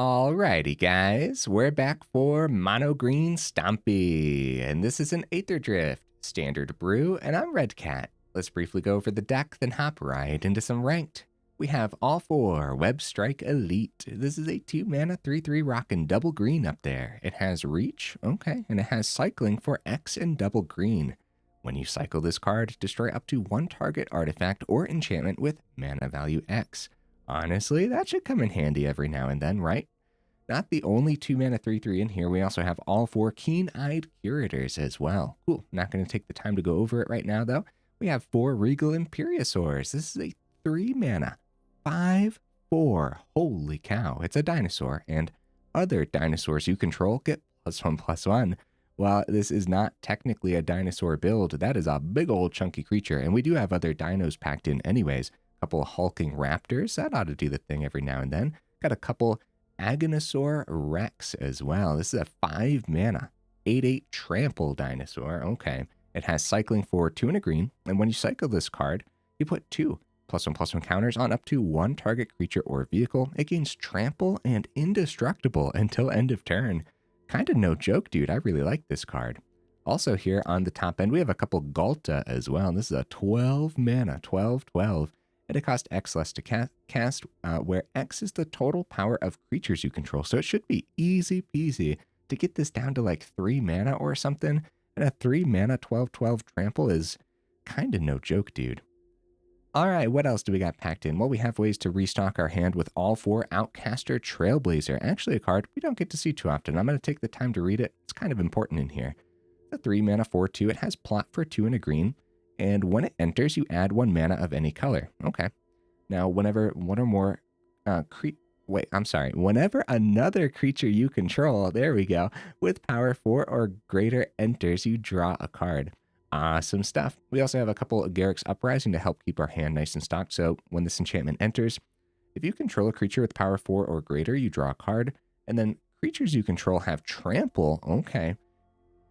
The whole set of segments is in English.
Alrighty, guys, we're back for Mono Green Stompy, and this is an Aetherdrift standard brew, and I'm Red Cat. Let's briefly go over the deck, then hop right into some ranked. We have all four Webstrike Elite. This is a 2-mana 3/3 rockin' double green up there. It has reach, okay, and it has cycling for X and double green. When you cycle this card, destroy up to one target artifact or enchantment with mana value X. Honestly, that should come in handy every now and then, right? Not the only 2-mana 3/3 in here, we also have all four Keen-Eyed Curators as well. Cool, not going to take the time to go over it right now though. We have four Regal Imperiosaurs. This is a 3-mana, 5/4. Holy cow, it's a dinosaur, and other dinosaurs you control get +1/+1. While this is not technically a dinosaur build, that is a big old chunky creature, and we do have other dinos packed in anyways. A couple of Hulking Raptors, that ought to do the thing every now and then. Got a couple Agonasaur Rex as well. This is a 5-mana, 8/8 trample dinosaur. Okay. It has cycling for 2 and a green, and when you cycle this card, you put 2 +1/+1 counters on up to one target creature or vehicle. It gains trample and indestructible until end of turn. Kinda no joke, dude. I really like this card. Also here on the top end, we have a couple Ghalta as well. This is a 12-mana, 12/12. And it costs X less to cast, where X is the total power of creatures you control. So it should be easy peasy to get this down to like 3 mana or something. And a 3-mana 12/12 trample is kind of no joke, dude. All right, what else do we got packed in? Well, we have ways to restock our hand with all four Outcaster Trailblazer. Actually, a card we don't get to see too often. I'm going to take the time to read it. It's kind of important in here. The 3-mana 4/2. It has plot for 2 and a green. And when it enters, you add 1 mana of any color. Okay. Now, whenever one or more whenever another creature you control, there we go, with power 4 or greater enters, you draw a card. Awesome stuff. We also have a couple of Garruk's Uprising to help keep our hand nice and stocked. So when this enchantment enters, if you control a creature with power 4 or greater, you draw a card. And then creatures you control have trample. Okay.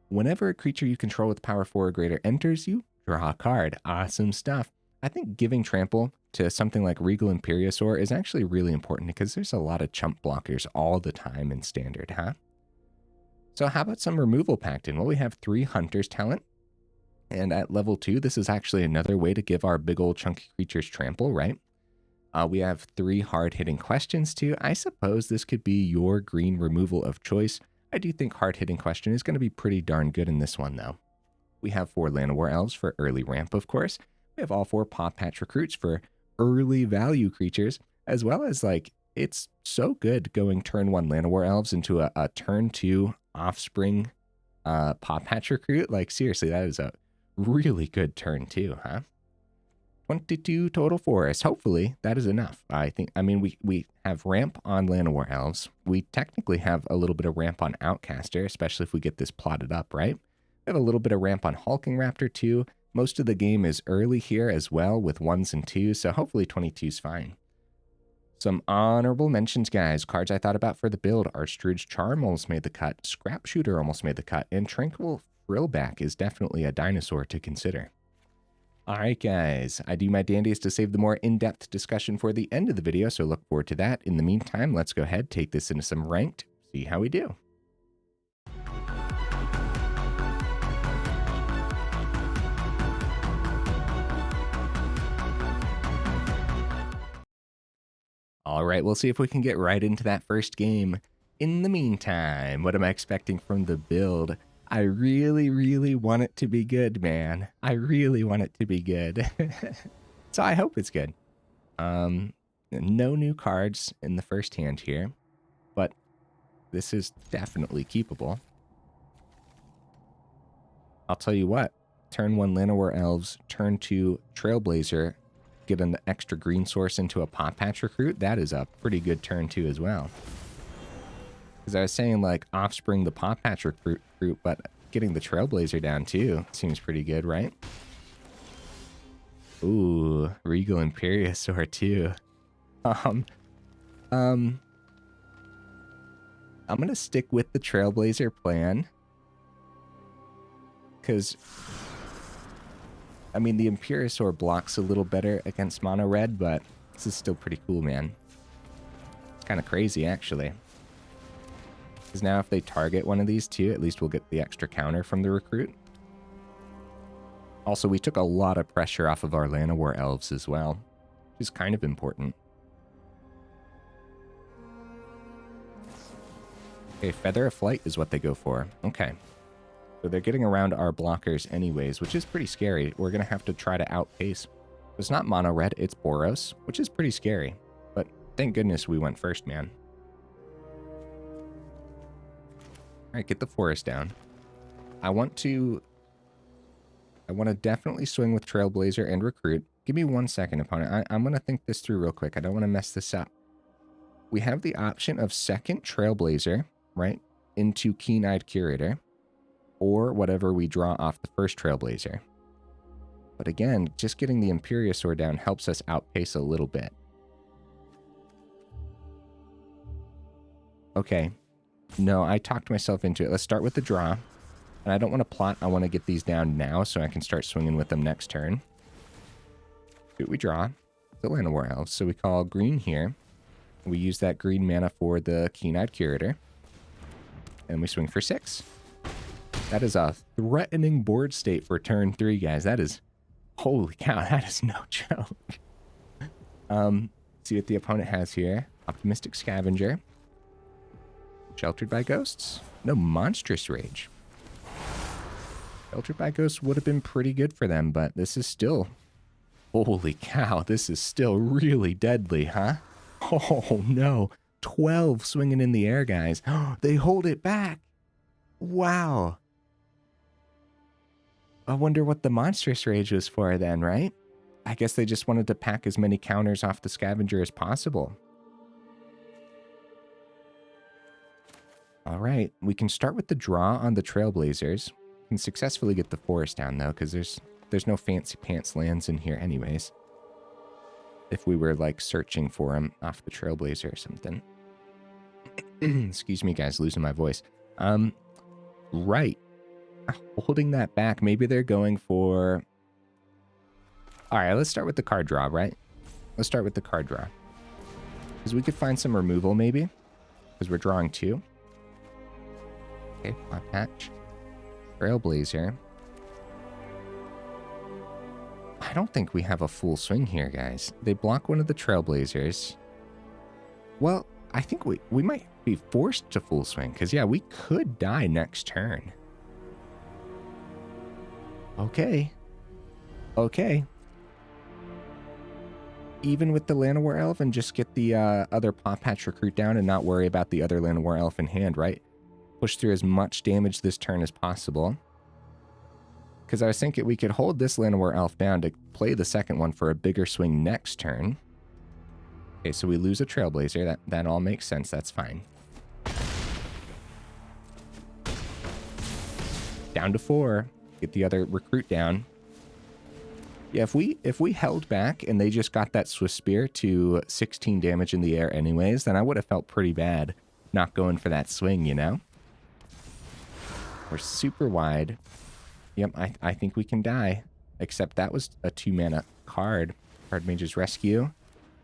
Whenever a creature you control with power 4 or greater enters, you draw a card. Awesome stuff. I think giving trample to something like Regal Imperiosaur is actually really important because there's a lot of chump blockers all the time in Standard, huh? So how about some removal packed in? Well, we have 3 Hunter's Talent. And at level 2, this is actually another way to give our big old chunky creatures trample, right? We have 3 hard-hitting questions too. I suppose this could be your green removal of choice. I do think hard-hitting question is going to be pretty darn good in this one, though. We have 4 Llanowar Elves for early ramp, of course. We have all 4 Pawpatch Recruits for early value creatures, as well as, like, it's so good going turn 1 Llanowar Elves into a turn 2 Offspring Pawpatch Recruit. Like, seriously, that is a really good turn 2, huh? 22 total forest. Hopefully, that is enough. I mean, we have ramp on Llanowar Elves. We technically have a little bit of ramp on Outcaster, especially if we get this plotted up, right? We have a little bit of ramp on Hulking Raptor too. Most of the game is early here as well with 1s and 2s, so hopefully 22 is fine. Some honorable mentions, guys. Cards I thought about for the build. Archdrade's Charm almost made the cut. Scrap Shooter almost made the cut. And Tranquil Frillback is definitely a dinosaur to consider. All right, guys. I do my dandiest to save the more in-depth discussion for the end of the video, so look forward to that. In the meantime, let's go ahead, take this into some ranked, see how we do. All right, we'll see if we can get right into that first game. In the meantime, what am I expecting from the build? I really, really want it to be good, man. I really want it to be good. So I hope it's good. No new cards in the first hand here, but this is definitely keepable. I'll tell you what, turn 1 Llanowar Elves, turn 2 Trailblazer, get an extra green source into a Pawpatch Recruit. That is a pretty good turn 2 as well. Because I was saying, like, Offspring the Pawpatch Recruit, but getting the Trailblazer down too seems pretty good, right? Ooh, Regal Imperiosaur too. I'm gonna stick with the Trailblazer plan. Because, I mean, the Imperiosaur blocks a little better against mono red, but this is still pretty cool, man. It's kind of crazy, actually. Because now if they target one of these two, at least we'll get the extra counter from the recruit. Also, we took a lot of pressure off of our Llanowar Elves as well, which is kind of important. Okay, Feather of Flight is what they go for. Okay. So they're getting around our blockers anyways, which is pretty scary. We're going to have to try to outpace. It's not mono red, it's Boros, which is pretty scary. But thank goodness we went first, man. Alright, get the forest down. I want to definitely swing with Trailblazer and Recruit. Give me 1 second, opponent. I'm going to think this through real quick. I don't want to mess this up. We have the option of second Trailblazer, right, into Keen-Eyed Curator, or whatever we draw off the first Trailblazer. But again, just getting the Imperiosaur down helps us outpace a little bit. Okay. No, I talked myself into it. Let's start with the draw. And I don't want to plot. I want to get these down now so I can start swinging with them next turn. See what we draw. The Llanowar Elves. So we call green here. We use that green mana for the Keen-Eyed Curator. And we swing for 6. That is a threatening board state for turn 3, guys. That is... Holy cow, that is no joke. See what the opponent has here. Optimistic Scavenger. Sheltered by Ghosts. No, Monstrous Rage. Sheltered by Ghosts would have been pretty good for them, but this is still... Holy cow, this is still really deadly, huh? Oh, no. 12 swinging in the air, guys. They hold it back. Wow. I wonder what the Monstrous Rage was for then, right? I guess they just wanted to pack as many counters off the Scavenger as possible. All right, we can start with the draw on the Trailblazers. We can successfully get the forest down, though, because there's no fancy pants lands in here anyways. If we were, like, searching for them off the Trailblazer or something. Excuse me, guys, losing my voice. Right. Holding that back. Maybe they're going for... All right, let's start with the card draw, right? Let's start with the card draw. Because we could find some removal, maybe. Because we're drawing 2. Okay, Pawpatch. Trailblazer. I don't think we have a full swing here, guys. They block one of the Trailblazers. Well, I think we might be forced to full swing. Because, yeah, we could die next turn. Okay. Okay. Even with the Llanowar Elf and just get the other Pawpatch Recruit down and not worry about the other Llanowar Elf in hand, right? Push through as much damage this turn as possible. Because I was thinking we could hold this Llanowar Elf down to play the second one for a bigger swing next turn. Okay, so we lose a Trailblazer. That all makes sense. That's fine. Down to 4. Get the other Recruit down. Yeah, if we held back and they just got that Swift Spear to 16 damage in the air anyways, then I would have felt pretty bad not going for that swing, you know? We're super wide. Yep, I think we can die. Except that was a 2-mana card. Card Mage's Rescue.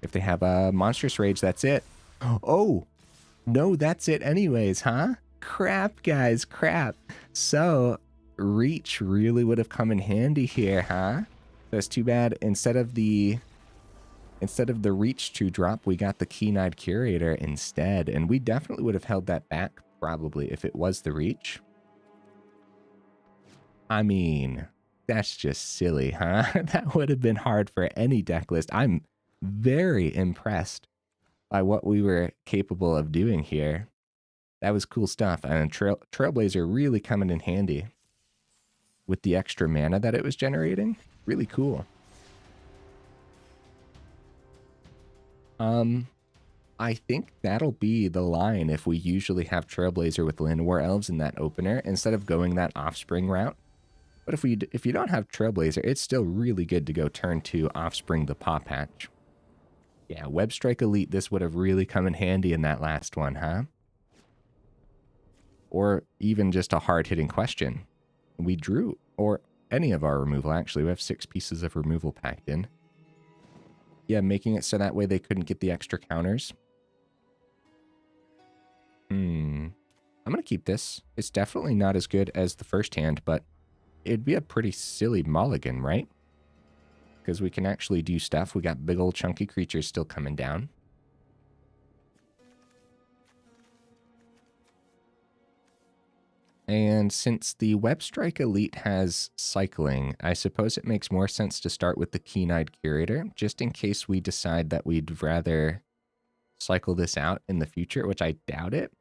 If they have a Monstrous Rage, that's it. Oh! No, that's it anyways, huh? Crap, guys, crap. So, Reach really would have come in handy here, huh? That's too bad. Instead of the Reach 2-drop, we got the Keen-Eyed Curator instead. And we definitely would have held that back, probably, if it was the Reach. I mean, that's just silly, huh? That would have been hard for any deck list. I'm very impressed by what we were capable of doing here. That was cool stuff. And Trailblazer really coming in handy with the extra mana that it was generating. Really cool. I think that'll be the line if we usually have Trailblazer with Llanowar Elves in that opener instead of going that Offspring route. But if you don't have Trailblazer, it's still really good to go turn 2 Offspring the Pawpatch. Yeah, Webstrike Elite, this would have really come in handy in that last one, huh? Or even just a hard-hitting question. We drew, or any of our removal, actually. We have 6 pieces of removal packed in. Yeah, making it so that way they couldn't get the extra counters. going to keep this. It's definitely not as good as the first hand, but it'd be a pretty silly mulligan, right? Because we can actually do stuff. We got big old chunky creatures still coming down. And since the Webstrike Elite has cycling, I suppose it makes more sense to start with the Keen-Eyed Curator, just in case we decide that we'd rather cycle this out in the future, which I doubt it.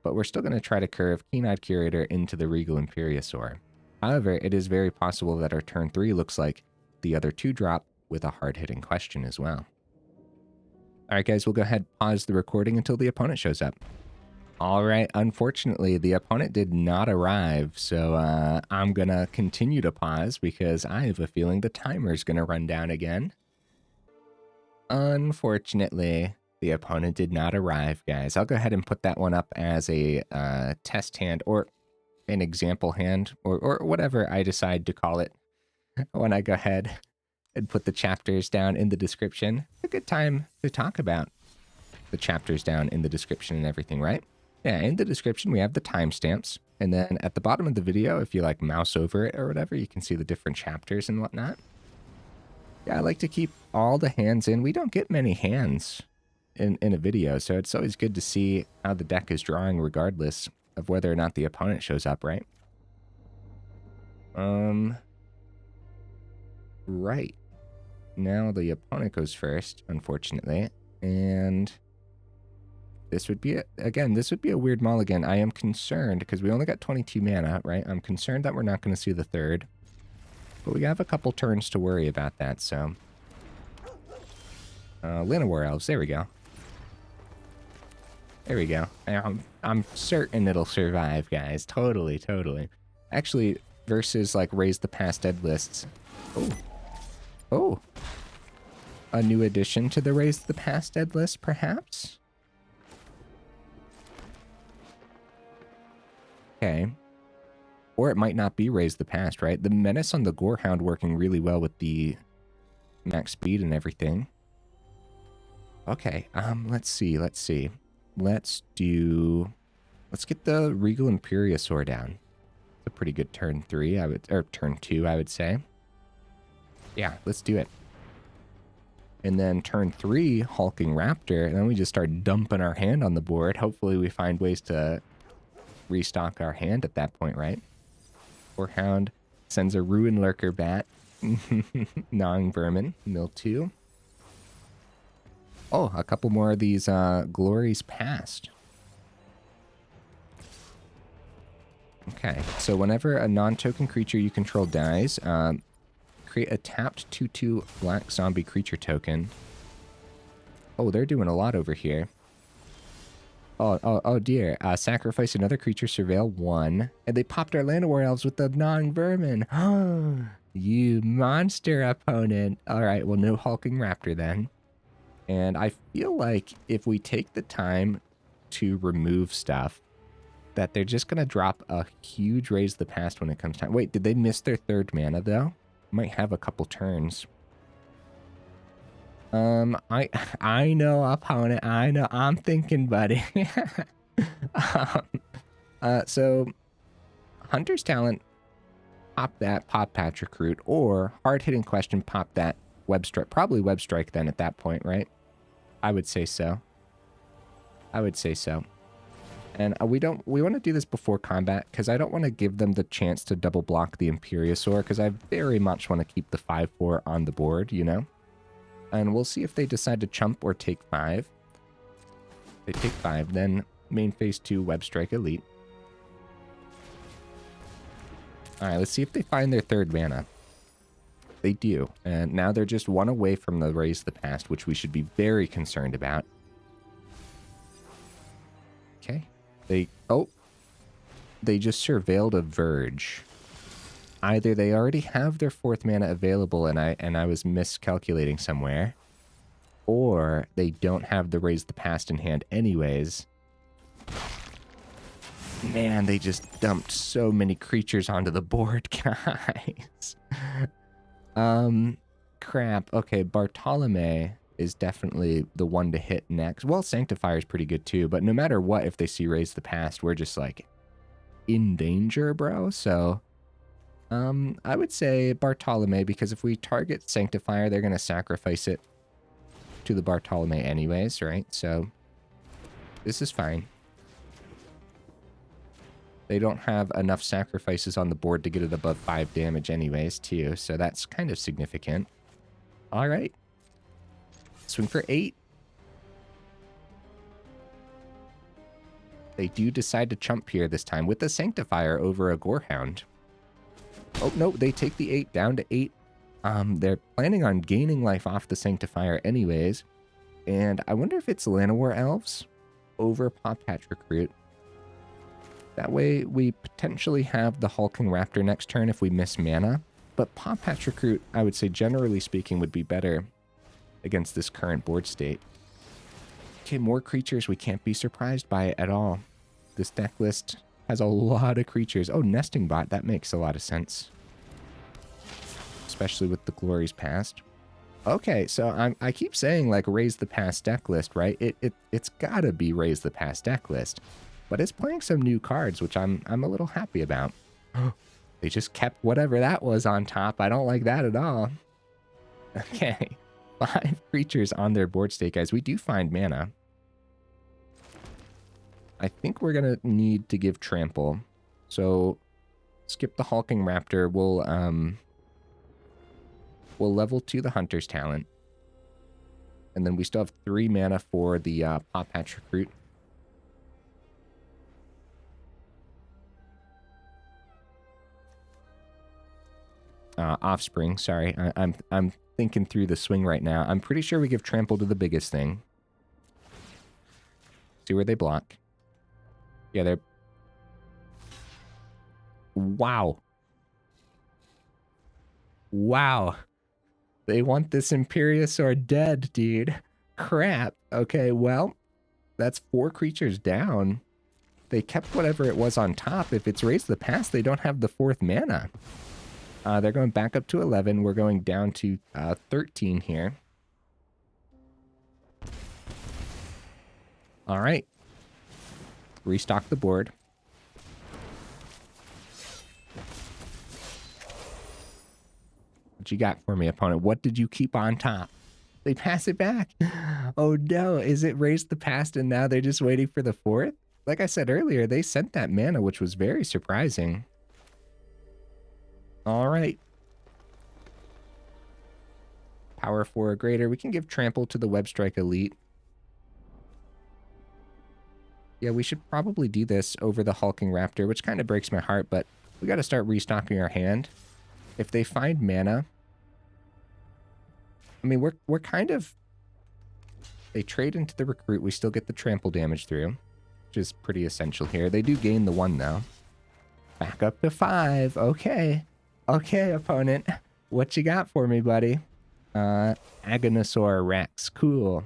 But we're still going to try to curve Keen-Eyed Curator into the Regal Imperiosaur. However, it is very possible that our turn 3 looks like the other 2 drop with a hard-hitting question as well. All right, guys, we'll go ahead and pause the recording until the opponent shows up. All right, unfortunately, the opponent did not arrive, so I'm going to continue to pause because I have a feeling the timer's going to run down again. Unfortunately, the opponent did not arrive, guys. I'll go ahead and put that one up as a test hand or an example hand or whatever I decide to call it when I go ahead and put the chapters down in the description. A good time to talk about the chapters down in the description and everything, right? Yeah, in the description, we have the timestamps. And then at the bottom of the video, if you like mouse over it or whatever, you can see the different chapters and whatnot. Yeah, I like to keep all the hands in. We don't get many hands in a video, so it's always good to see how the deck is drawing regardless of whether or not the opponent shows up, right? Right. Now the opponent goes first, unfortunately. And this would be, again, this would be a weird mulligan. I am concerned because we only got 22 mana, right? I'm concerned that we're not going to see the third. But we have a couple turns to worry about that, so. Llanowar Elves, there we go. There we go. I'm certain it'll survive, guys. Totally, totally. Actually, versus like Raise the Past Dead lists. Oh. Oh. A new addition to the Raise the Past Dead list, perhaps? Okay. Or it might not be Raise the Past, right? The Menace on the Gorehound working really well with the max speed and everything. Okay, let's see. Let's get the Regal Imperiosaur down. It's a pretty good turn 3, or turn 2, I would say. Yeah, let's do it. And then turn 3, Hulking Raptor, and then we just start dumping our hand on the board. Hopefully we find ways to restock our hand at that point, right? Gorehound sends a Ruin Lurker Bat. Gnawing Vermin, mill 2. Oh, a couple more of these Glories Past. Okay, so whenever a non-token creature you control dies, create a tapped 2/2 black zombie creature token. Oh, they're doing a lot over here. Oh dear. Sacrifice another creature, surveil 1. And they popped our Llanowar Elves with the Gnawing Vermin. You monster opponent. Alright, well, no Hulking Raptor then. And I feel like if we take the time to remove stuff, that they're just going to drop a huge Raise the Past when it comes time. Wait, did they miss their 3rd mana, though? Might have a couple turns. I know, opponent. I know. I'm thinking, buddy. So, Hunter's Talent, pop that Pawpatch Recruit, or hard-hitting question, pop that Webstrike. Probably Webstrike then at that point, right? I would say so. I would say so. And we want to do this before combat because I don't want to give them the chance to double block the Imperiosaur because I very much want to keep the 5/4 on the board, you know? And we'll see if they decide to chump or take 5. If they take 5, then main phase 2 Webstrike Elite. Alright, let's see if they find their 3rd mana. They do. And now they're just 1 away from the Raise the Past, which we should be very concerned about. Okay. They just surveilled a Verge. Either they already have their 4th mana available and I was miscalculating somewhere, or they don't have the Raise the Past in hand anyways. Man, they just dumped so many creatures onto the board, guys. Crap. Okay, Bartolome is definitely the one to hit next. Well, Sanctifier is pretty good too, but no matter what, if they see Raise the Past, we're just like in danger, bro. So I would say Bartolome, because if we target Sanctifier, they're going to sacrifice it to the Bartolome anyways, right? So this is fine. They don't have enough sacrifices on the board to get it above 5 damage anyways, too. So that's kind of significant. All right. Swing for 8. They do decide to chump here this time with the Sanctifier over a Gorehound. Oh, no, they take the 8 down to 8. They're planning on gaining life off the Sanctifier anyways. And I wonder if it's Llanowar Elves over Pawpatch Recruit. That way we potentially have the Hulking Raptor next turn if we miss mana. But Pawpatch Recruit, I would say generally speaking, would be better against this current board state. Okay, more creatures. We can't be surprised by it at all. This deck list has a lot of creatures. Oh, Nesting Bot. That makes a lot of sense. Especially with the Glories Past. Okay, so I keep saying, like, raise the past deck list, right? It's gotta be raise the past deck list. But it's playing some new cards, which I'm a little happy about. They just kept whatever that was on top. I don't like that at all. Okay. 5 creatures on their board state, guys. We do find mana. I think we're going to need to give Trample. So skip the Hulking Raptor. We'll level 2 the Hunter's Talent. And then we still have 3 mana for the Pawpatch Recruit. Offspring, sorry. I'm thinking through the swing right now. I'm pretty sure we give Trample to the biggest thing. See where they block. Yeah, they're... Wow. Wow. They want this Imperiosaur dead, dude. Crap. Okay, well, that's 4 creatures down. They kept whatever it was on top. If it's raised the past, they don't have the 4th mana. They're going back up to 11. We're going down to 13 here. All right. Restock the board. What you got for me, opponent? What did you keep on top? They pass it back. Oh no, is it raised the past and now they're just waiting for the 4th? Like I said earlier, they sent that mana, which was very surprising. All right. Power 4 or greater. We can give Trample to the Webstrike Elite. Yeah, we should probably do this over the Hulking Raptor, which kind of breaks my heart, but we got to start restocking our hand. If they find mana... I mean, we're kind of... They trade into the Recruit. We still get the Trample damage through, which is pretty essential here. They do gain the 1, though. Back up to 5. Okay. Okay, opponent. What you got for me, buddy? Agonasaur Rex. Cool.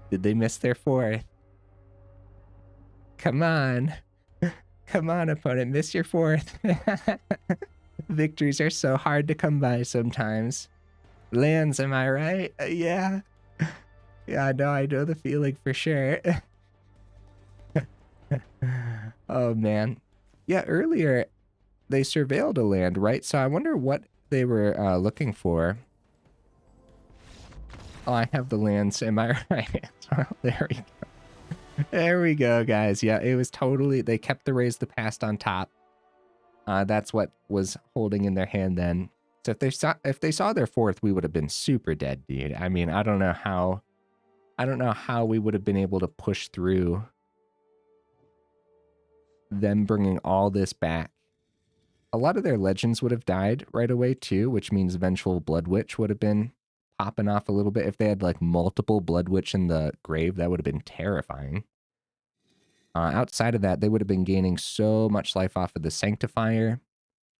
Did they miss their 4th? Come on. Come on, opponent. Miss your 4th. Victories are so hard to come by sometimes. Lands, am I right? Yeah. Yeah, I know the feeling for sure. Oh, man. Yeah, earlier... They surveilled a land, right? So I wonder what they were looking for. Oh, I have the lands. Am I right? There we go. There we go, guys. Yeah, it was totally... They kept the raise the past on top. That's what was holding in their hand then. So if they saw their 4th, we would have been super dead, dude. I mean, I don't know how we would have been able to push through them bringing all this back. A lot of their legends would have died right away too, which means Vengeful Blood Witch would have been popping off a little bit. If they had like multiple Blood Witch in the grave, that would have been terrifying. Outside of that, they would have been gaining so much life off of the Sanctifier.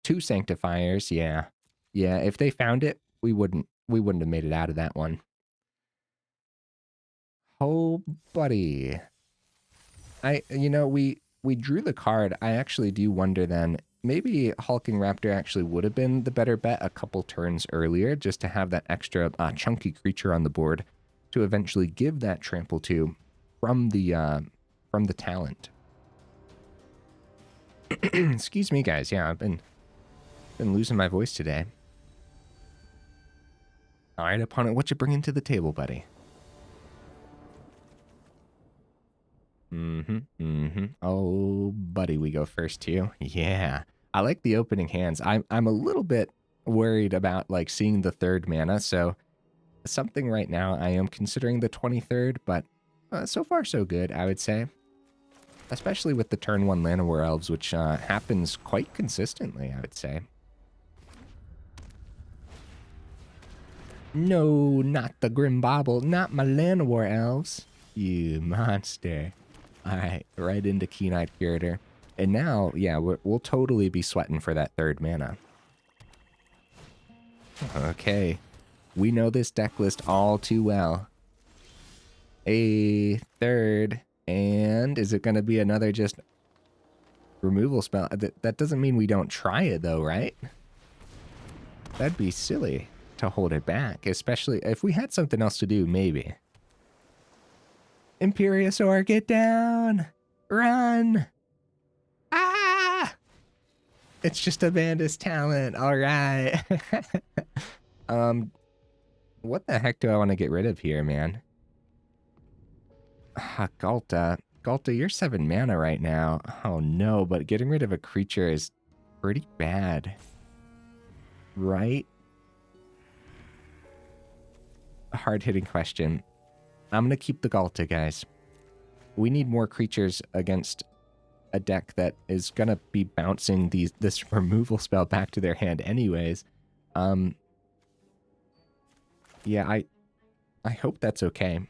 2 Sanctifiers, yeah. Yeah, if they found it, we wouldn't have made it out of that one. Oh, buddy. We drew the card. I actually do wonder then, maybe Hulking Raptor actually would have been the better bet a couple turns earlier, just to have that extra chunky creature on the board to eventually give that trample to from the talent. Excuse me, guys. Yeah, I've been losing my voice today. All right, opponent, what you bringing to the table, buddy? Oh, buddy, we go first too. Yeah, I like the opening hands. I'm a little bit worried about like seeing the third mana, so something right now I am considering the 23rd, but so far so good, I would say. Especially with the turn 1 Llanowar Elves, which happens quite consistently, I would say. No, not the Grim Bobble, not my Llanowar Elves. You monster. Alright, right into Keen-Eyed Curator. And now, yeah, we'll totally be sweating for that third mana. Okay. We know this deck list all too well. A third, and is it going to be another just removal spell? That doesn't mean we don't try it though, right? That'd be silly to hold it back, especially if we had something else to do, maybe. Imperiosaur, get down! Run! Ah! It's just a Bandit's talent, alright. What the heck do I want to get rid of here, man? Ghalta. Ghalta, you're 7 mana right now. Oh no, but getting rid of a creature is pretty bad. Right? A hard-hitting question. I'm gonna keep the Ghalta, guys. We need more creatures against a deck that is gonna be bouncing this removal spell back to their hand anyways. Yeah, I hope that's okay.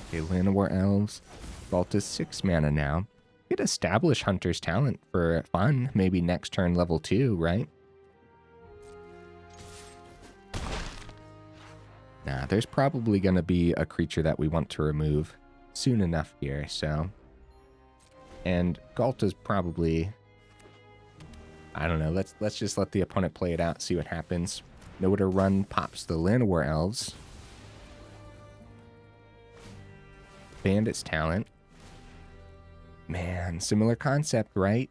Okay, Llanowar Elves. Ghalta's 6 mana now. Could establish Hunter's Talent for fun. Maybe next turn level 2, right? Nah, there's probably going to be a creature that we want to remove soon enough here, so... And Ghalta's probably... I don't know, let's just let the opponent play it out, see what happens. Nowhere to run pops the Llanowar Elves. Bandit's Talent. Man, similar concept, right?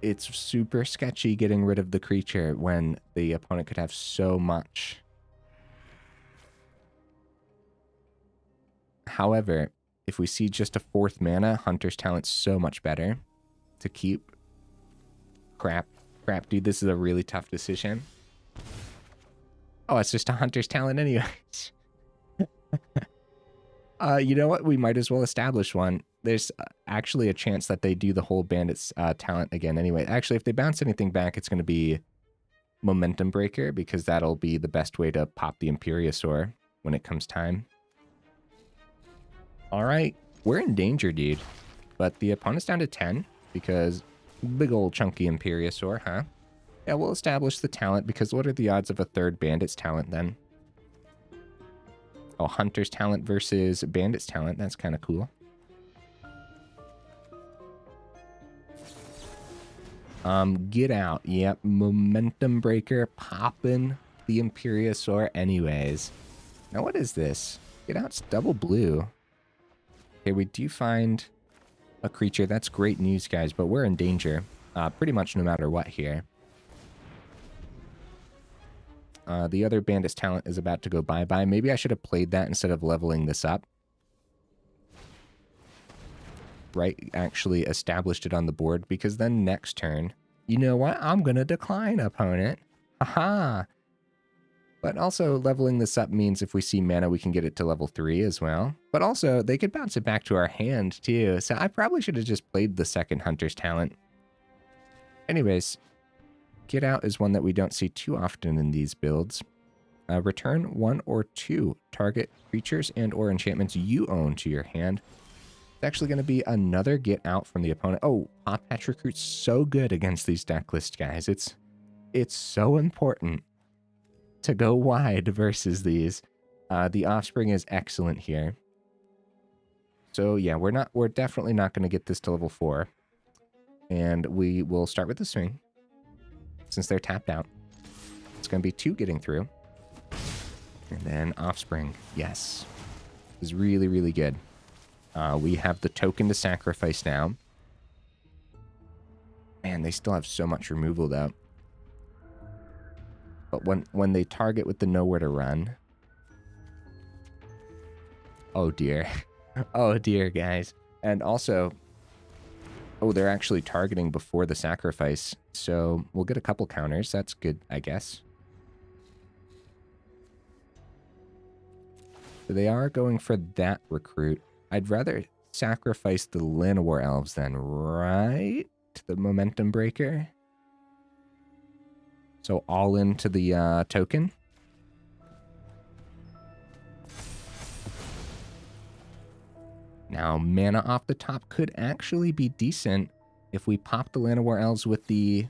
It's super sketchy getting rid of the creature when the opponent could have so much. However, if we see just a 4th mana, Hunter's Talent's so much better to keep. Crap, dude, this is a really tough decision. Oh, it's just a Hunter's Talent anyways. You know what? We might as well establish one. There's actually a chance that they do the whole Bandit's talent again anyway. Actually, if they bounce anything back, it's going to be Momentum Breaker, because that'll be the best way to pop the Imperiosaur when it comes time. All right, we're in danger, dude. But the opponent's down to 10 because big old chunky Imperiosaur, huh? Yeah, we'll establish the talent, because what are the odds of a 3rd Bandit's talent then? Oh, Hunter's Talent versus Bandit's Talent. That's kind of cool. Get out. Yep, Momentum Breaker popping the Imperiosaur anyways. Now, what is this? Get out's double blue. Okay, we do find a creature. That's great news, guys, but we're in danger. Pretty much no matter what here. The other Bandit's Talent is about to go bye-bye. Maybe I should have played that instead of leveling this up. Right? Actually established it on the board, because then next turn, you know what? I'm going to decline, opponent. Aha! But also, leveling this up means if we see mana, we can get it to level 3 as well. But also, they could bounce it back to our hand, too. So I probably should have just played the second Hunter's Talent. Anyways... Get out is one that we don't see too often in these builds. Return 1 or 2 target creatures and or enchantments you own to your hand. It's actually going to be another get out from the opponent. Oh, Pawpatch Recruit's so good against these deck lists, guys. It's so important to go wide versus these. The Offspring is excellent here. So yeah, we're definitely not going to get this to level 4. And we will start with the swing. Since they're tapped out, it's going to be 2 getting through. And then Offspring. Yes. Is really, really good. We have the token to sacrifice now. Man, they still have so much removal, though. But when they target with the nowhere to run... Oh, dear. Oh, dear, guys. And also... Oh, they're actually targeting before the sacrifice. So we'll get a couple counters. That's good, I guess. So they are going for that recruit. I'd rather sacrifice the Llanowar Elves then, right? The momentum breaker. So all into the token. Now, mana off the top could actually be decent if we pop the Llanowar Elves with the...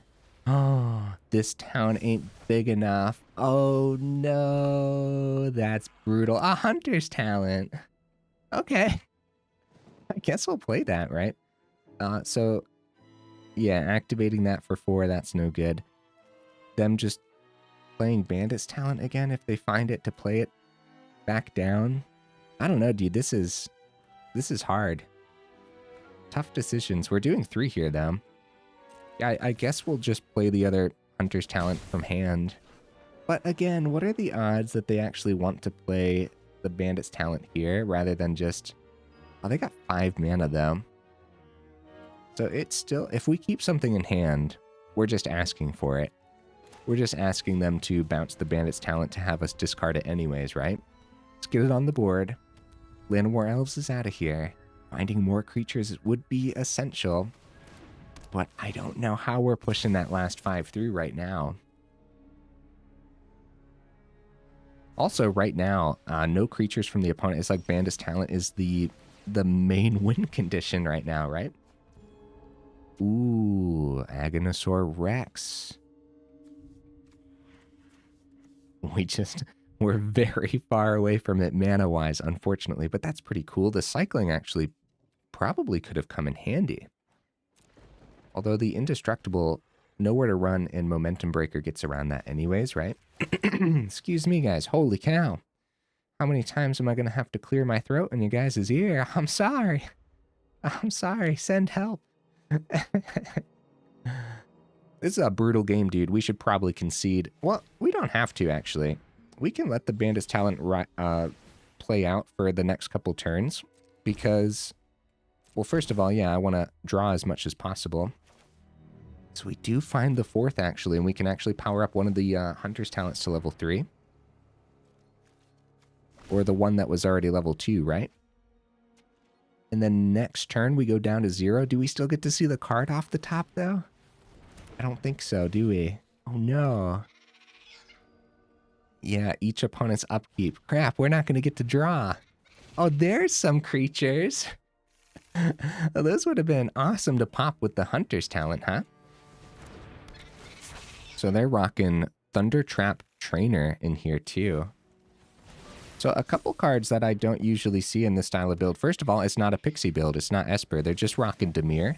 Oh, this town ain't big enough. Oh, no. That's brutal. A Hunter's Talent. Okay. I guess we'll play that, right? So, yeah, activating that for 4, that's no good. Them just playing Bandit's Talent again if they find it to play it back down. I don't know, dude. This is hard. Tough decisions. We're doing 3 here, though. Yeah, I guess we'll just play the other Hunter's Talent from hand. But again, what are the odds that they actually want to play the Bandit's Talent here rather than just... Oh, they got 5 mana, though. So it's still... If we keep something in hand, we're just asking for it. We're just asking them to bounce the Bandit's Talent to have us discard it anyways, right? Let's get it on the board. Llanowar Elves is out of here. Finding more creatures would be essential. But I don't know how we're pushing that last 5 through right now. Also, right now, no creatures from the opponent. It's like Bandit's Talent is the main win condition right now, right? Ooh, Agonasaur Rex. We're very far away from it mana-wise, unfortunately, but that's pretty cool. The cycling actually probably could have come in handy. Although the indestructible nowhere to run and momentum breaker gets around that anyways, right? Excuse me, guys. Holy cow. How many times am I going to have to clear my throat in you guys' ear? I'm sorry. I'm sorry. Send help. This is a brutal game, dude. We should probably concede. Well, we don't have to, actually. We can let the Bandit's Talent play out for the next couple turns because, well, first of all, yeah, I want to draw as much as possible. So we do find the 4th, actually, and we can actually power up one of the Hunter's Talents to level 3. Or the one that was already level 2, right? And then next turn, we go down to 0. Do we still get to see the card off the top, though? I don't think so, do we? Oh, no. Yeah, each opponent's upkeep. Crap, we're not going to get to draw. Oh, there's some creatures. Those would have been awesome to pop with the Hunter's Talent, huh? So they're rocking Thunder Trap Trainer in here too. So a couple cards that I don't usually see in this style of build. First of all, it's not a Pixie build. It's not Esper. They're just rocking Dimir,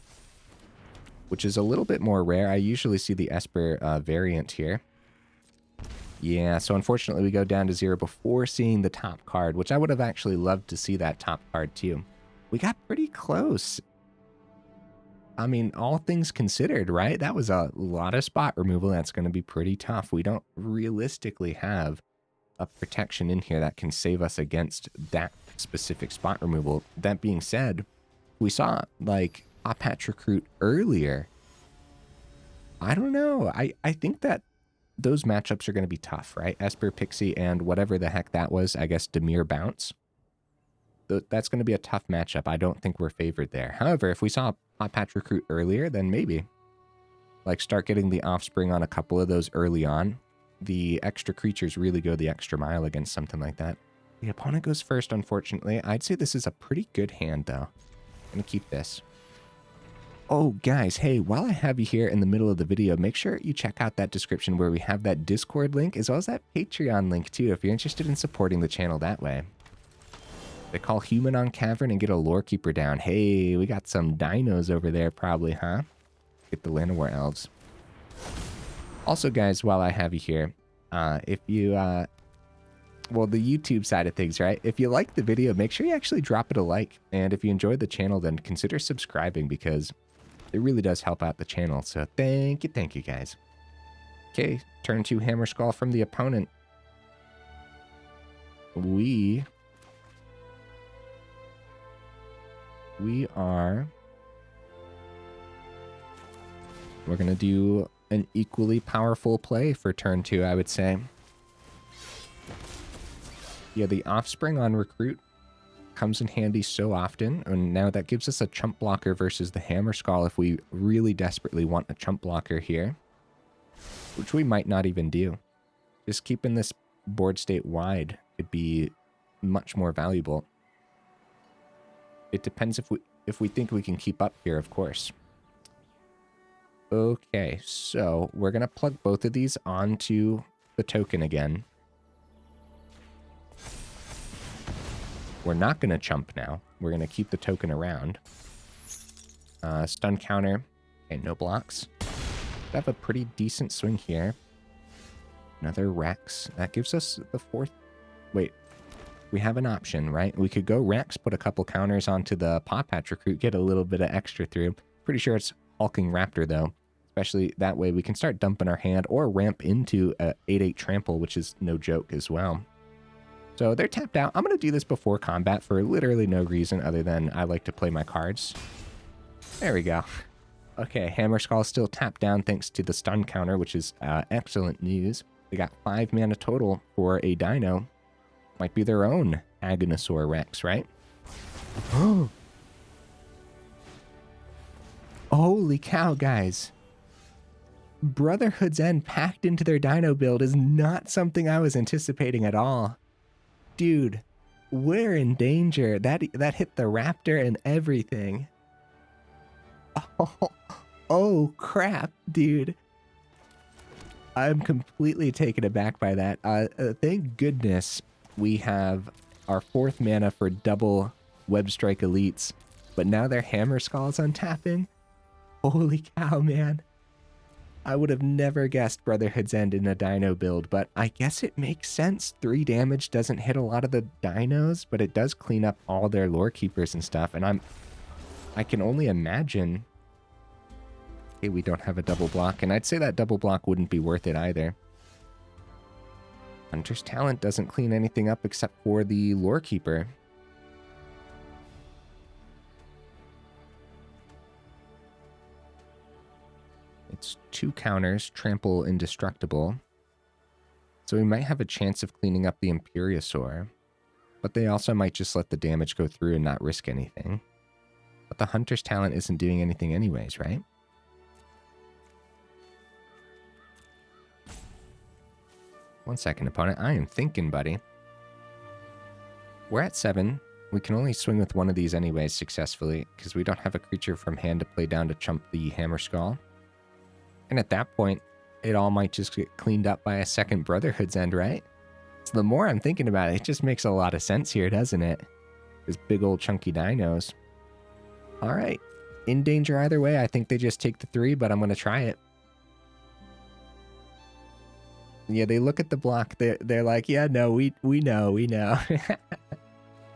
which is a little bit more rare. I usually see the Esper variant here. Yeah, so unfortunately we go down to 0 before seeing the top card, which I would have actually loved to see that top card too. We got pretty close. I mean, all things considered, right? That was a lot of spot removal. That's going to be pretty tough. We don't realistically have a protection in here that can save us against that specific spot removal. That being said, we saw like Pawpatch Recruit earlier. I don't know. I think that those matchups are going to be tough, right? Esper, Pixie, and whatever the heck that was, I guess Dimir Bounce. That's going to be a tough matchup. I don't think we're favored there. However, if we saw Pawpatch Recruit earlier, then maybe. Like, start getting the offspring on a couple of those early on. The extra creatures really go the extra mile against something like that. The opponent goes first, unfortunately. I'd say this is a pretty good hand, though. I'm going to keep this. Oh, guys, hey, while I have you here in the middle of the video, make sure you check out that description where we have that Discord link, as well as that Patreon link, too, if you're interested in supporting the channel that way. They call Human on Cavern and get a Lore Keeper down. Hey, we got some dinos over there probably, huh? Get the Llanowar Elves. Also, guys, while I have you here, if you well, the YouTube side of things, right? If you like the video, make sure you actually drop it a like. And if you enjoyed the channel, then consider subscribing because it really does help out the channel. So thank you guys. Okay, turn 2 Hammer Skull from the opponent. We're gonna do an equally powerful play for turn 2, I would say. Yeah, the Offspring on Recruit comes in handy so often, and now that gives us a chump blocker versus the Hammer Skull if we really desperately want a chump blocker here, which we might not even do. Just keeping this board state wide could be much more valuable. It depends if we think we can keep up here, of course. Okay, so we're gonna plug both of these onto the token again. We're not gonna chump now. We're gonna keep the token around. Stun counter. Okay, no blocks. We have a pretty decent swing here. Another Rex. That gives us the 4th. Wait, we have an option, right? We could go Rex, put a couple counters onto the Pawpatch Recruit, get a little bit of extra through. Pretty sure it's Hulking Raptor, though. Especially that way we can start dumping our hand or ramp into a 8/8 trample, which is no joke as well. So they're tapped out. I'm going to do this before combat for literally no reason other than I like to play my cards. There we go. Okay, Hammer Skull still tapped down thanks to the stun counter, which is excellent news. They got 5 mana total for a dino. Might be their own Agonasaur Rex, right? Oh! Holy cow, guys. Brotherhood's End packed into their dino build is not something I was anticipating at all. Dude, we're in danger. That hit the Raptor and everything. Oh crap, dude. I'm completely taken aback by that. Thank goodness we have our 4th mana for double Webstrike Elites, but now their Hammer Skull's untapping. Holy cow, man. I would have never guessed Brotherhood's End in a dino build, but I guess it makes sense. 3 damage doesn't hit a lot of the dinos, but it does clean up all their lore keepers and stuff, and I can only imagine. Okay, we don't have a double block, and I'd say that double block wouldn't be worth it either. Hunter's Talent doesn't clean anything up except for the lore keeper. It's 2 counters, trample indestructible. So we might have a chance of cleaning up the Imperiosaur, but they also might just let the damage go through and not risk anything. But the Hunter's Talent isn't doing anything anyways, right? One second, opponent. I am thinking, buddy. We're at 7. We can only swing with one of these anyways successfully, because we don't have a creature from hand to play down to chump the Hammer Skull. And at that point, it all might just get cleaned up by a second Brotherhood's End, right? So the more I'm thinking about it, it just makes a lot of sense here, doesn't it? Those big old chunky dinos. All right. In danger either way. I think they just take the 3, but I'm going to try it. Yeah, they look at the block. They're like, yeah, no, we know.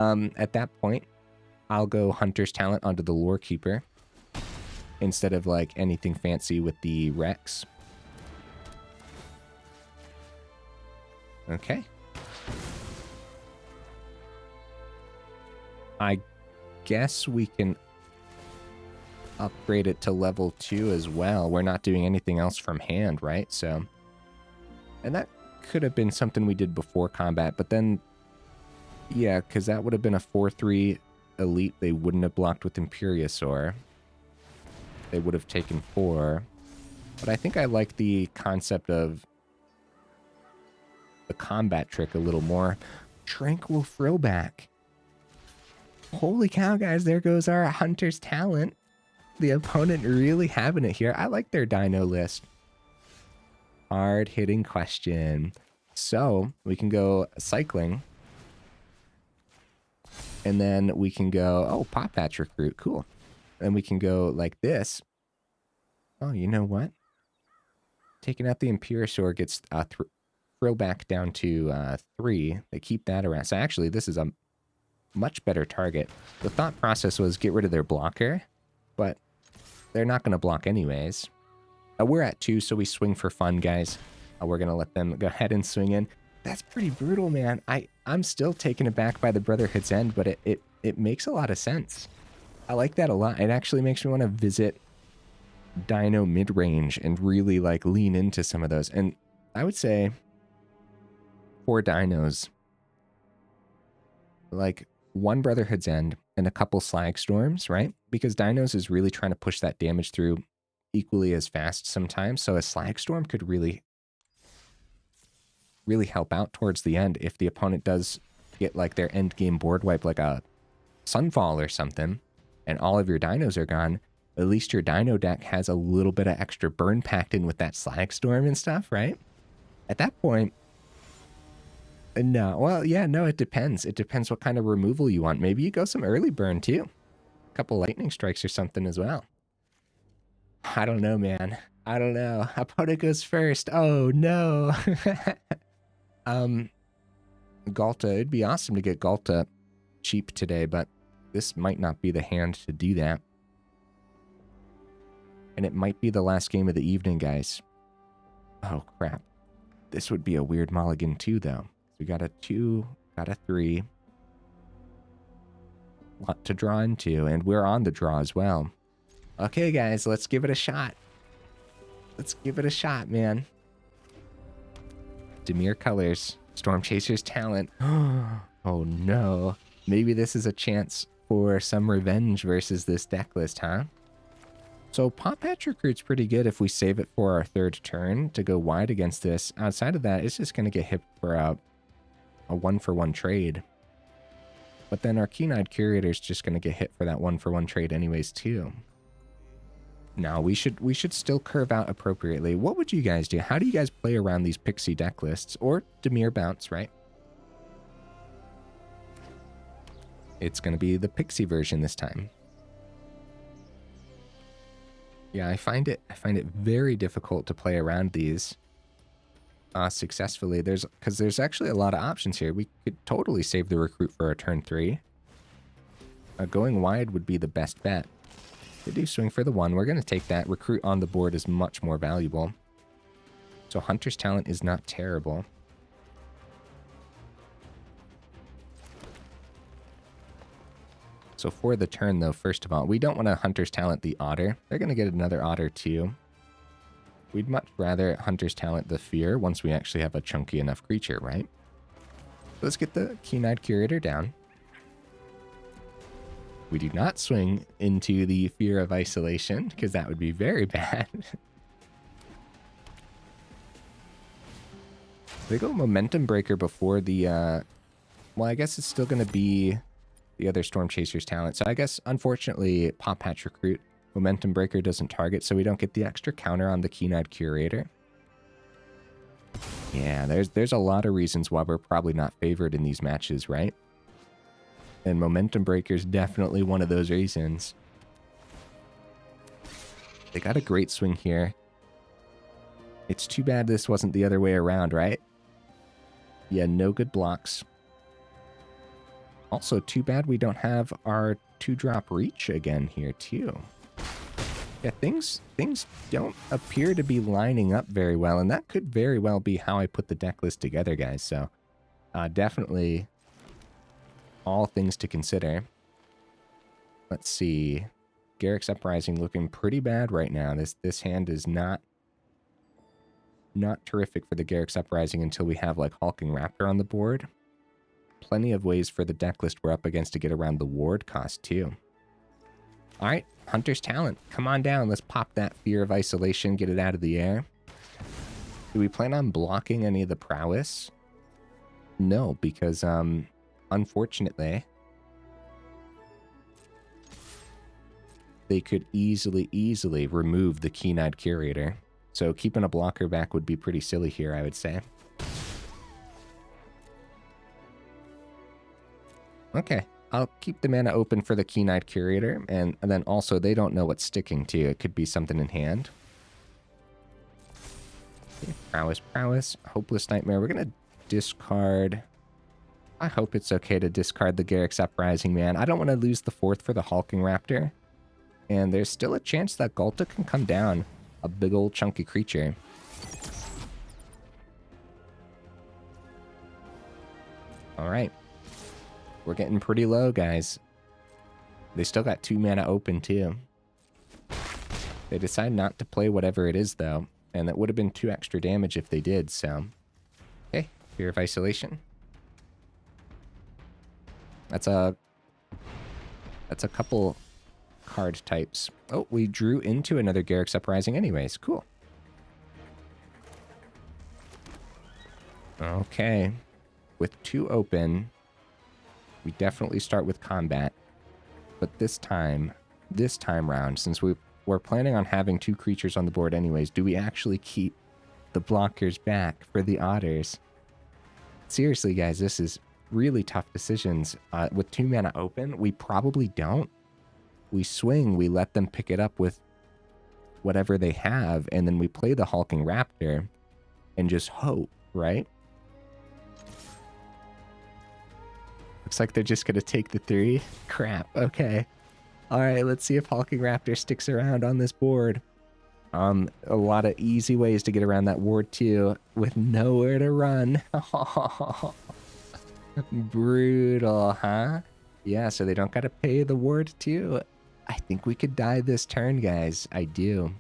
At that point, I'll go Hunter's Talent onto the Lore Keeper instead of like anything fancy with the Rex. Okay. I guess we can upgrade it to level 2 as well. We're not doing anything else from hand, right? So, and that could have been something we did before combat, but then, yeah, because that would have been a 4/3 elite. They wouldn't have blocked with Imperiosaur. They would have taken 4. But I think I like the concept of the combat trick a little more. Tranquil Throwback. Holy cow, guys, there goes our Hunter's Talent. The opponent really having it here. I like their dino list. Hard-hitting question. So, we can go cycling. And then we can go, oh, Pawpatch Recruit, cool. And we can go like this. Oh, you know what? Taking out the Imperiosaur gets Krill back down to 3. They keep that around. So actually, this is a much better target. The thought process was get rid of their blocker, but they're not going to block anyways. We're at 2, so we swing for fun, guys. We're going to let them go ahead and swing in. That's pretty brutal, man. I'm still taken aback by the Brotherhood's End, but it makes a lot of sense. I like that a lot. It actually makes me want to visit Dino mid-range and really like lean into some of those. And I would say 4 dinos, like 1 Brotherhood's End and a couple Slag Storms, right? Because dinos is really trying to push that damage through equally as fast sometimes. So a Slag Storm could really help out towards the end if the opponent does get like their end game board wipe, like a Sunfall or something, and all of your dinos are gone. At least your dino deck has a little bit of extra burn packed in with that Slag Storm and stuff, right? At that point, no. Well, yeah, no, it depends. It depends what kind of removal you want. Maybe you go some early burn too. A couple lightning strikes or something as well. I don't know, man. I don't know. Opponent goes first. Oh, no. Ghalta. It'd be awesome to get Ghalta cheap today, but this might not be the hand to do that. And it might be the last game of the evening, guys. Oh, crap. This would be a weird mulligan too, though. We got a 2, got a 3. Lot to draw into, and we're on the draw as well. Okay, guys, let's give it a shot. Let's give it a shot, man. Dimir colors. Storm Chaser's talent. Oh, no. Maybe this is a chance for some revenge versus this deck list, huh? So Pawpatch Recruit's pretty good if we save it for our 3rd turn to go wide against this. Outside of that, it's just going to get hit for a 1-for-1 trade. But then our Keen-Eyed Curator's just going to get hit for that 1-for-1 trade anyways, too. Now, we should still curve out appropriately. What would you guys do? How do you guys play around these Pixie deck lists? Or Dimir Bounce, right? It's going to be the Pixie version this time. Yeah, I find it very difficult to play around these successfully. Because there's actually a lot of options here. We could totally save the Recruit for our turn 3. Going wide would be the best bet. They do swing for the 1. We're going to take that. Recruit on the board is much more valuable. So Hunter's Talent is not terrible. So for the turn, though, first of all, we don't want to Hunter's Talent the Otter. They're going to get another Otter, too. We'd much rather Hunter's Talent the Fear once we actually have a chunky enough creature, right? So let's get the Keen-Eyed Curator down. We do not swing into the Fear of Isolation, because that would be very bad. They go Momentum Breaker before the, well, I guess it's still going to be the other Storm Chaser's talent. So I guess, unfortunately, Pawpatch Recruit, Momentum Breaker doesn't target, so we don't get the extra counter on the Keen-Eyed Curator. Yeah, there's a lot of reasons why we're probably not favored in these matches, right? And Momentum Breaker is definitely one of those reasons. They got a great swing here. It's too bad this wasn't the other way around, right? Yeah, no good blocks. Also, too bad we don't have our 2-drop reach again here, too. Yeah, things don't appear to be lining up very well, and that could very well be how I put the deck list together, guys. So, definitely all things to consider. Let's see. Garruk's Uprising looking pretty bad right now. This hand is not terrific for the Garruk's Uprising until we have like Hulking Raptor on the board. Plenty of ways for the deck list we're up against to get around the ward cost too. All right, Hunter's Talent. Come on down. Let's pop that Fear of Isolation, get it out of the air. Do we plan on blocking any of the prowess? No, because unfortunately, they could easily remove the Keen-Eyed Curator. So keeping a blocker back would be pretty silly here, I would say. Okay, I'll keep the mana open for the Keen-Eyed Curator, and then also they don't know what's sticking to. It could be something in hand. Prowess. Hopeless Nightmare. We're going to discard. I hope it's okay to discard the Garruk's Uprising, man. I don't want to lose the 4th for the Hulking Raptor. And there's still a chance that Ghalta can come down. A big old chunky creature. Alright. We're getting pretty low, guys. They still got 2 mana open, too. They decide not to play whatever it is, though. And that would have been 2 extra damage if they did, so... Okay, Fear of Isolation. That's a couple card types. Oh, we drew into another Garruk's Uprising anyways. Cool. Okay. With 2 open, we definitely start with combat. But this time round, since we're planning on having 2 creatures on the board anyways, do we actually keep the blockers back for the otters? Seriously, guys, this is really tough decisions. With 2 mana open, we probably don't. We swing, we let them pick it up with whatever they have, and then we play the Hulking Raptor and just hope, right? Looks like they're just going to take the 3. Crap, okay. Alright, let's see if Hulking Raptor sticks around on this board. A lot of easy ways to get around that ward too, with nowhere to run. Brutal, huh? Yeah, so they don't gotta pay the ward too. I think we could die this turn, guys. I do.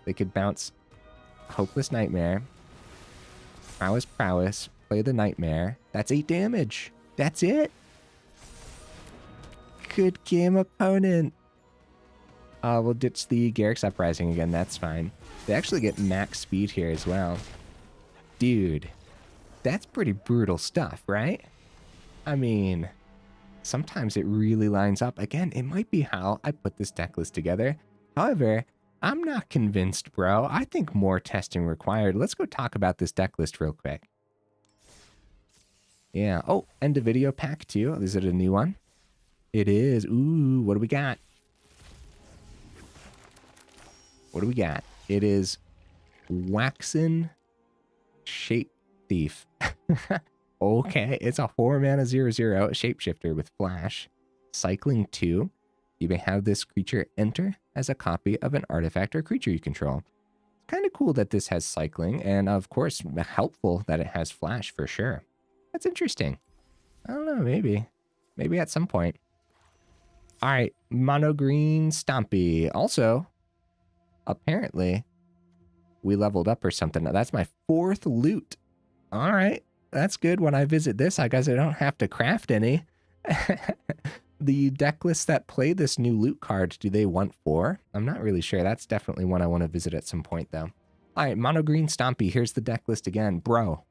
They could bounce Hopeless Nightmare. Prowess. Play the Nightmare. That's 8 damage. That's it. Good game, opponent. We'll ditch the Garruk's Uprising again. That's fine. They actually get max speed here as well. Dude, that's pretty brutal stuff, right? I mean, sometimes it really lines up. Again, it might be how I put this deck list together. However, I'm not convinced, bro. I think more testing required. Let's go talk about this deck list real quick. Yeah. Oh, end of video pack too. Is it a new one? It is. Ooh, what do we got? What do we got? It is Waxen Shape Thief. Okay, it's a 4-mana 0/0 shapeshifter with flash. Cycling 2. You may have this creature enter as a copy of an artifact or creature you control. It's kind of cool that this has cycling, and of course, helpful that it has flash for sure. That's interesting. I don't know, maybe. Maybe at some point. Alright, Mono Green Stompy. Also, apparently, we leveled up or something. Now, that's my 4th loot. Alright, that's good. When I visit this, I guess I don't have to craft any. The deck lists that play this new loot card, do they want 4? I'm not really sure. That's definitely one I want to visit at some point, though. Alright, Mono Green Stompy. Here's the deck list again. Bro.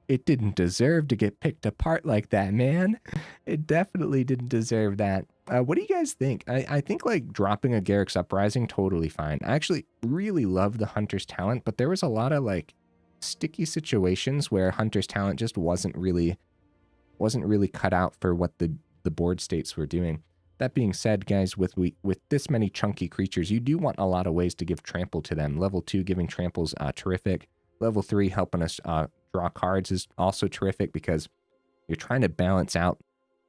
It didn't deserve to get picked apart like that, man. It definitely didn't deserve that. What do you guys think? I think like dropping a Garruk's Uprising, totally fine. I actually really love the Hunter's Talent, but there was a lot of like sticky situations where Hunter's Talent just wasn't really cut out for what the board states were doing. That being said, guys, with this many chunky creatures, you do want a lot of ways to give trample to them. Level 2 giving trample's terrific. Level 3 helping us draw cards is also terrific because you're trying to balance out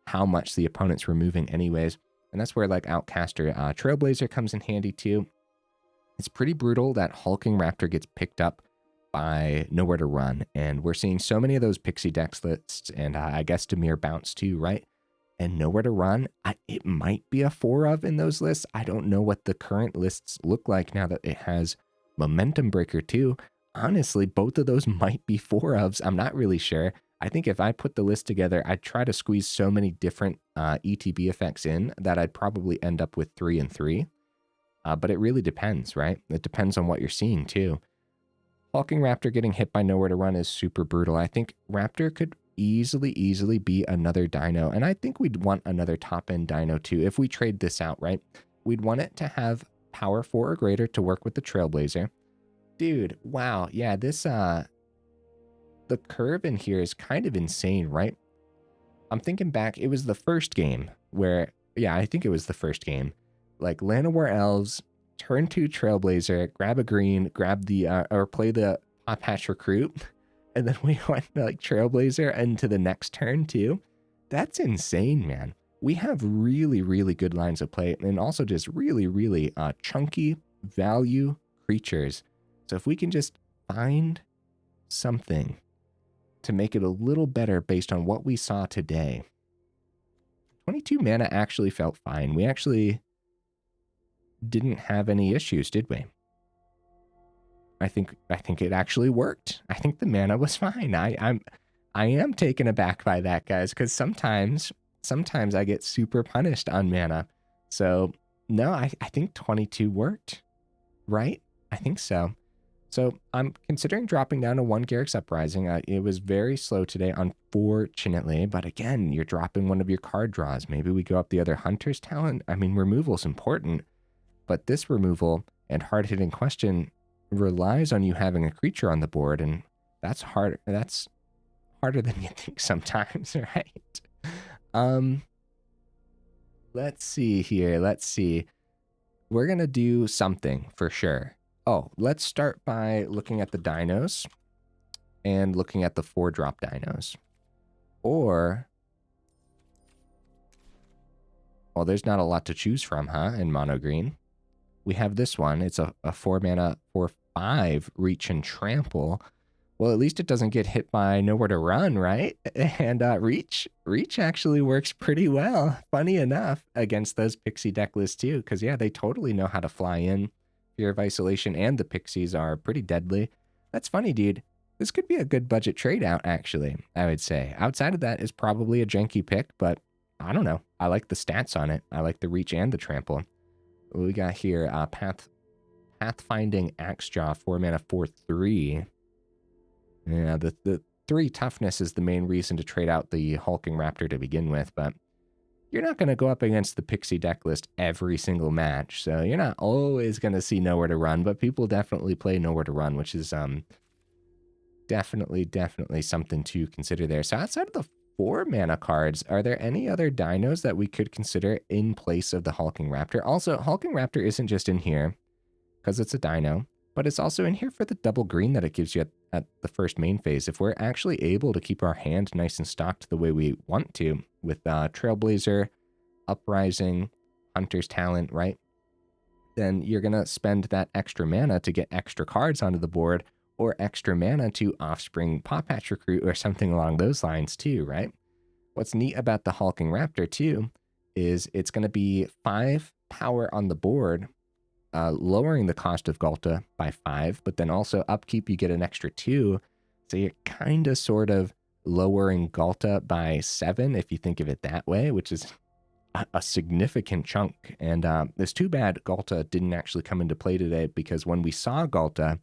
how much the opponent's removing anyways. And that's where like Outcaster Trailblazer comes in handy too. It's pretty brutal that Hulking Raptor gets picked up by Nowhere to Run. And we're seeing so many of those Pixie Dex lists and I guess Dimir Bounce too, right? And Nowhere to Run, it might be a 4 of in those lists. I don't know what the current lists look like now that it has Momentum Breaker too. Honestly, both of those might be 4 ofs. I'm not really sure. I think if I put the list together, I'd try to squeeze so many different ETB effects in that I'd probably end up with 3 and 3. But it really depends, right? It depends on what you're seeing too. Hulking Raptor getting hit by Nowhere to Run is super brutal. I think Raptor could easily be another dino. And I think we'd want another top-end dino too. If we trade this out, right? We'd want it to have power 4 or greater to work with the Trailblazer. Dude, wow. Yeah, this, the curve in here is kind of insane, right? I'm thinking back, it was the first game where, yeah, I think it was the first game. Like, Llanowar Elves turn 2 Trailblazer, grab a green, grab the, or play the Pawpatch Recruit, and then we went like Trailblazer into the next turn too. That's insane, man. We have really, really good lines of play and also just really, really chunky value creatures. So if we can just find something to make it a little better based on what we saw today. 22 mana actually felt fine. We actually didn't have any issues, did we? I think it actually worked. I think the mana was fine. I am taken aback by that, guys, because sometimes I get super punished on mana. So no, I think 22 worked, right? I think so. So I'm considering dropping down to 1 Garruk's Uprising. It was very slow today, unfortunately. But again, you're dropping one of your card draws. Maybe we go up the other Hunter's Talent. I mean, removal's important, but this removal and hard-hitting question relies on you having a creature on the board, and that's hard. That's harder than you think sometimes, right? Let's see here. Let's see. We're gonna do something for sure. Oh, let's start by looking at the dinos and looking at the 4-drop dinos. Or, well, there's not a lot to choose from, huh, in mono green. We have this one. It's a 4-mana, 4/5 reach and trample. Well, at least it doesn't get hit by nowhere to run, right? And reach actually works pretty well, funny enough, against those pixie deck lists too. Because, yeah, they totally know how to fly in. Fear of Isolation and the pixies are pretty deadly. That's funny, dude. This could be a good budget trade out, actually, I would say. Outside of that is probably a janky pick, but I don't know. I like the stats on it. I like the reach and the trample. What we got here, Pathfinding Axejaw, 4-mana, 4/3. Yeah, the 3 toughness is the main reason to trade out the Hulking Raptor to begin with, but you're not going to go up against the pixie deck list every single match, so you're not always going to see Nowhere to Run, but people definitely play Nowhere to Run, which is definitely something to consider there. So outside of the 4-mana cards, are there any other dinos that we could consider in place of the Hulking Raptor? Also, Hulking Raptor isn't just in here because it's a dino, but it's also in here for the double green that it gives you at the first main phase. If we're actually able to keep our hand nice and stocked the way we want to with Trailblazer, Uprising, Hunter's Talent, right? Then you're going to spend that extra mana to get extra cards onto the board, or extra mana to Offspring Pawpatch Recruit or something along those lines too, right? What's neat about the Hulking Raptor too is it's going to be 5 power on the board, lowering the cost of Ghalta by 5, but then also upkeep, you get an extra 2. So you're kind of sort of lowering Ghalta by 7 if you think of it that way, which is a significant chunk. And it's too bad Ghalta didn't actually come into play today, because when we saw Ghalta,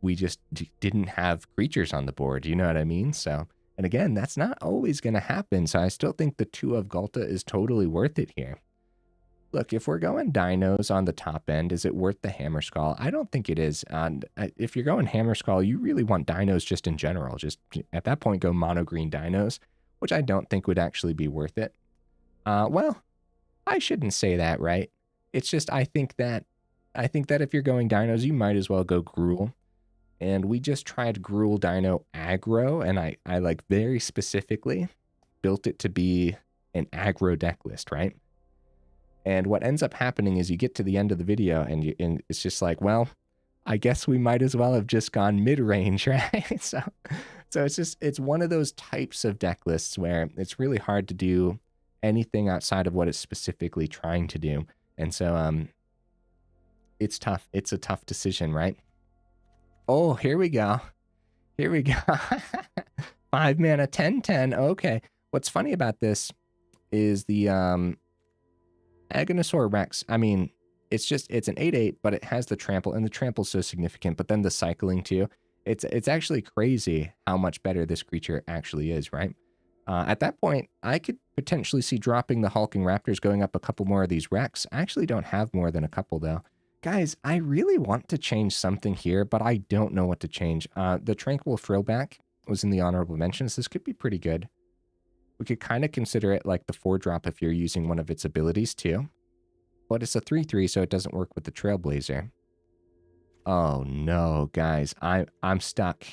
we just didn't have creatures on the board. You know what I mean? So, and again, that's not always going to happen. So I still think the 2 of Ghalta is totally worth it here. Look, if we're going dinos on the top end, is it worth the Hammer Skull? I don't think it is. If you're going Hammer Skull, you really want dinos just in general. Just at that point, go mono green dinos, which I don't think would actually be worth it. Well, I shouldn't say that, right? It's just I think that if you're going dinos, you might as well go Gruul. And we just tried Gruul Dino Aggro, and I like very specifically built it to be an aggro deck list, right? And what ends up happening is you get to the end of the video and it's just like, well, I guess we might as well have just gone mid-range, right? So it's one of those types of deck lists where it's really hard to do anything outside of what it's specifically trying to do. And so it's tough. It's a tough decision, right? Oh, here we go. Here we go. 5 mana, 10/10. Okay. What's funny about this is the Agonasaur Rex. I mean, it's an 8/8, but it has the trample, and the trample's so significant, but then the cycling too. It's actually crazy how much better this creature actually is, right? At that point, I could potentially see dropping the Hulking Raptors, going up a couple more of these Rex. I actually don't have more than a couple, though. Guys, I really want to change something here, but I don't know what to change. The Tranquil Frillback was in the honorable mentions. This could be pretty good. We could kind of consider it like the 4-drop if you're using one of its abilities too. But it's a 3/3, so it doesn't work with the Trailblazer. Oh no, guys, I'm stuck.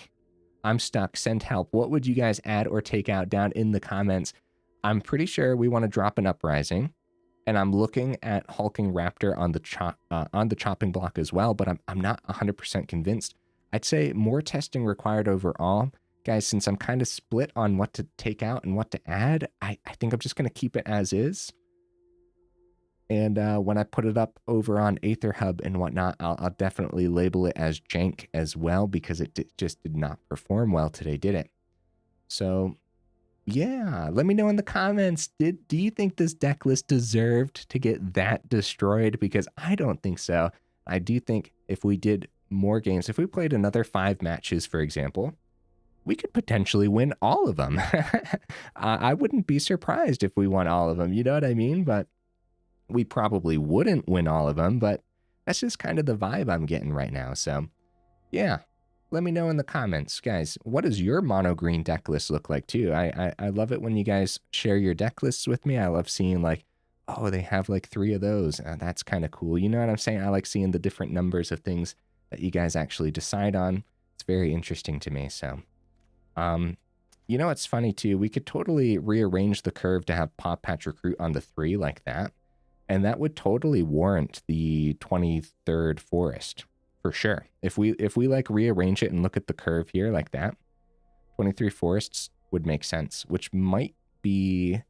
I'm stuck. Send help. What would you guys add or take out down in the comments? I'm pretty sure we want to drop an Uprising, and I'm looking at Hulking Raptor on the chopping block as well, but I'm not 100% convinced. I'd say more testing required overall. Guys, since I'm kind of split on what to take out and what to add, I think I'm just going to keep it as is. And when I put it up over on AetherHub and whatnot, I'll definitely label it as jank as well, because it just did not perform well today, did it? So yeah, let me know in the comments. Do you think this deck list deserved to get that destroyed? Because I don't think so. I do think if we did more games, if we played another 5 matches, for example, we could potentially win all of them. I wouldn't be surprised if we won all of them. You know what I mean? But we probably wouldn't win all of them, but that's just kind of the vibe I'm getting right now. So yeah, let me know in the comments, guys. What does your mono green deck list look like too? I love it when you guys share your deck lists with me. I love seeing like, oh, they have like 3 of those. That's kind of cool. You know what I'm saying? I like seeing the different numbers of things that you guys actually decide on. It's very interesting to me. So, you know, it's funny too. We could totally rearrange the curve to have Pawpatch Recruit on the 3 like that. And that would totally warrant the 23rd forest for sure. If we like rearrange it and look at the curve here like that, 23 forests would make sense, which might be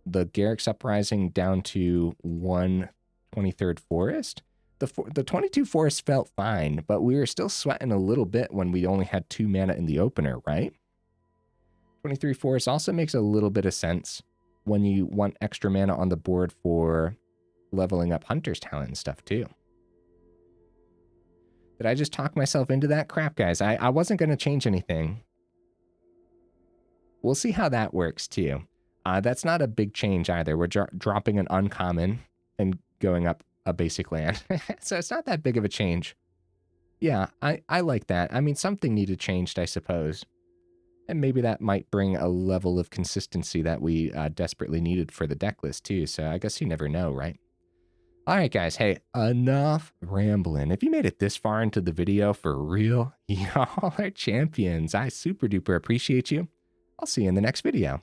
the Garruk's Uprising down to 1 23rd forest. The 22 forest felt fine, but we were still sweating a little bit when we only had 2 mana in the opener, right? 23 forest also makes a little bit of sense when you want extra mana on the board for leveling up Hunter's Talent and stuff too. Did I just talk myself into that? Crap, guys. I wasn't going to change anything. We'll see how that works too. That's not a big change either. We're dropping an uncommon and going up a basic land. So it's not that big of a change. Yeah, I like that. I mean, something needed changed, I suppose. And maybe that might bring a level of consistency that we desperately needed for the deck list too. So I guess you never know, right? All right, guys. Hey, enough rambling. If you made it this far into the video, for real, y'all are champions. I super duper appreciate you. I'll see you in the next video.